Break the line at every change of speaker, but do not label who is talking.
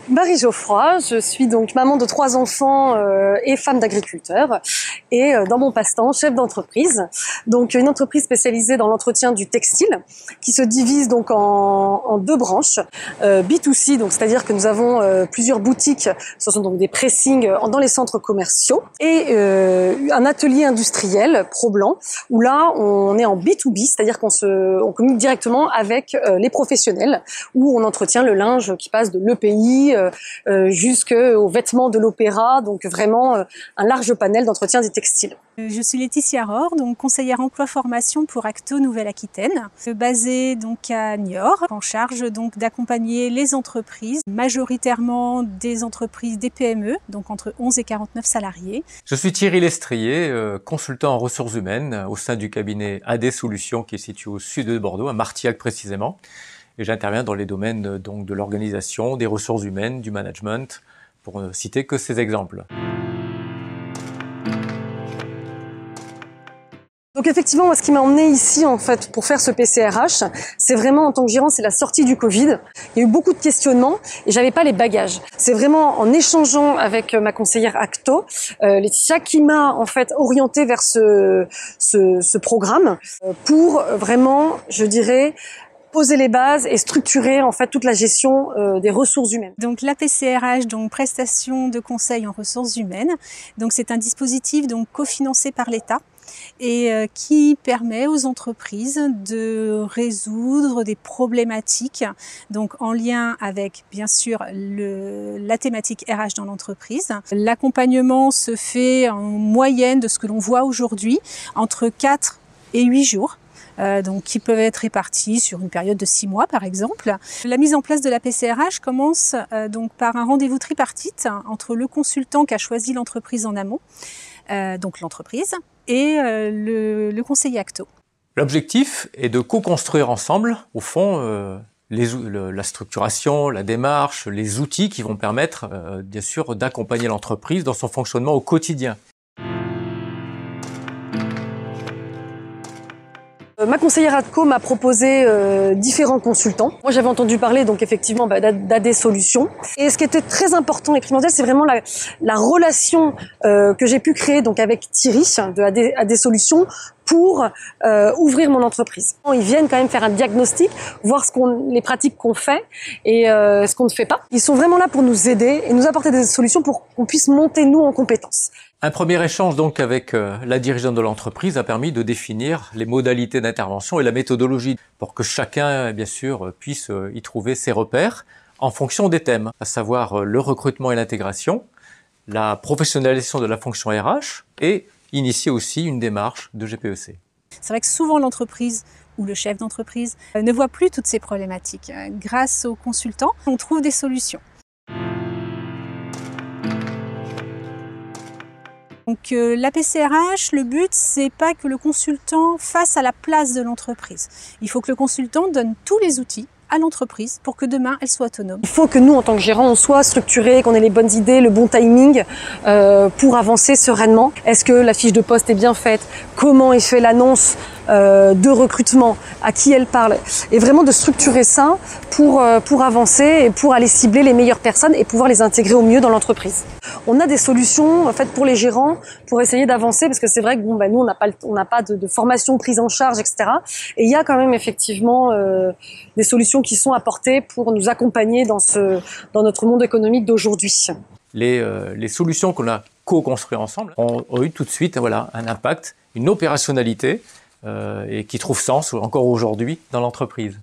Marie Geoffroy, je suis donc maman de 3 enfants et femme d'agriculteur et dans mon passe-temps, chef d'entreprise. Donc une entreprise spécialisée dans l'entretien du textile qui se divise donc en 2 branches. B2C, donc c'est-à-dire que nous avons plusieurs boutiques, ce sont donc des pressings dans les centres commerciaux et un atelier industriel Pro-Blanc où là on est en B2B, c'est-à-dire on communique directement avec les professionnels où on entretient le linge qui passe de l'EPI jusqu'aux vêtements de l'opéra, donc vraiment un large panel d'entretien des textiles.
Je suis Laetitia Rohr, donc conseillère emploi-formation pour Acto Nouvelle-Aquitaine, basée donc à Niort, en charge donc d'accompagner les entreprises, majoritairement des entreprises des PME, donc entre 11 et 49 salariés.
Je suis Thierry Lestrier, consultant en ressources humaines au sein du cabinet AD Solutions qui est situé au sud de Bordeaux, à Martillac précisément. Et j'interviens dans les domaines donc de l'organisation, des ressources humaines, du management, pour ne citer que ces exemples.
Donc effectivement, moi, ce qui m'a emmené ici en fait pour faire ce PCRH, c'est vraiment en tant que gérant, c'est la sortie du Covid. Il y a eu beaucoup de questionnements et j'avais pas les bagages. C'est vraiment en échangeant avec ma conseillère Acto, Laetitia, qui m'a en fait orientée vers ce programme pour vraiment, je dirais, poser les bases et structurer en fait toute la gestion des ressources humaines.
Donc la PCRH, donc prestation de conseil en ressources humaines. Donc c'est un dispositif donc cofinancé par l'État et qui permet aux entreprises de résoudre des problématiques donc en lien avec bien sûr la thématique RH dans l'entreprise. L'accompagnement se fait en moyenne de ce que l'on voit aujourd'hui entre 4 et 8 jours. Donc qui peuvent être répartis sur une période de 6 mois par exemple. La mise en place de la PCRH commence donc par un rendez-vous tripartite entre le consultant qui a choisi l'entreprise en amont, donc l'entreprise, et le conseiller Acto.
L'objectif est de co-construire ensemble, au fond, la structuration, la démarche, les outils qui vont permettre, bien sûr, d'accompagner l'entreprise dans son fonctionnement au quotidien.
Ma conseillère Acto m'a proposé différents consultants. Moi, j'avais entendu parler donc effectivement d'AD Solutions. Et ce qui était très important et primordial, c'est vraiment la relation que j'ai pu créer donc avec Thierry de AD Solutions pour ouvrir mon entreprise. Ils viennent quand même faire un diagnostic, voir les pratiques qu'on fait et ce qu'on ne fait pas. Ils sont vraiment là pour nous aider et nous apporter des solutions pour qu'on puisse monter nous en compétences.
Un premier échange donc avec la dirigeante de l'entreprise a permis de définir les modalités d'intervention et la méthodologie pour que chacun, bien sûr, puisse y trouver ses repères en fonction des thèmes, à savoir le recrutement et l'intégration, la professionnalisation de la fonction RH et initier aussi une démarche de GPEC.
C'est vrai que souvent l'entreprise ou le chef d'entreprise ne voit plus toutes ces problématiques. Grâce aux consultants, on trouve des solutions. Donc la PCRH, le but, c'est pas que le consultant fasse à la place de l'entreprise. Il faut que le consultant donne tous les outils à l'entreprise pour que demain elle soit autonome.
Il faut que nous, en tant que gérants, on soit structurés, qu'on ait les bonnes idées, le bon timing pour avancer sereinement. Est-ce que la fiche de poste est bien faite? Comment est fait l'annonce de recrutement? À qui elle parle? Et vraiment de structurer ça pour avancer et pour aller cibler les meilleures personnes et pouvoir les intégrer au mieux dans l'entreprise. On a des solutions en fait pour les gérants pour essayer d'avancer parce que c'est vrai que bon, nous on n'a pas de formation prise en charge, etc. Et il y a quand même effectivement des solutions qui sont apportées pour nous accompagner dans notre monde économique d'aujourd'hui.
Les solutions qu'on a co-construites ensemble ont eu tout de suite un impact, une opérationnalité et qui trouve sens encore aujourd'hui dans l'entreprise.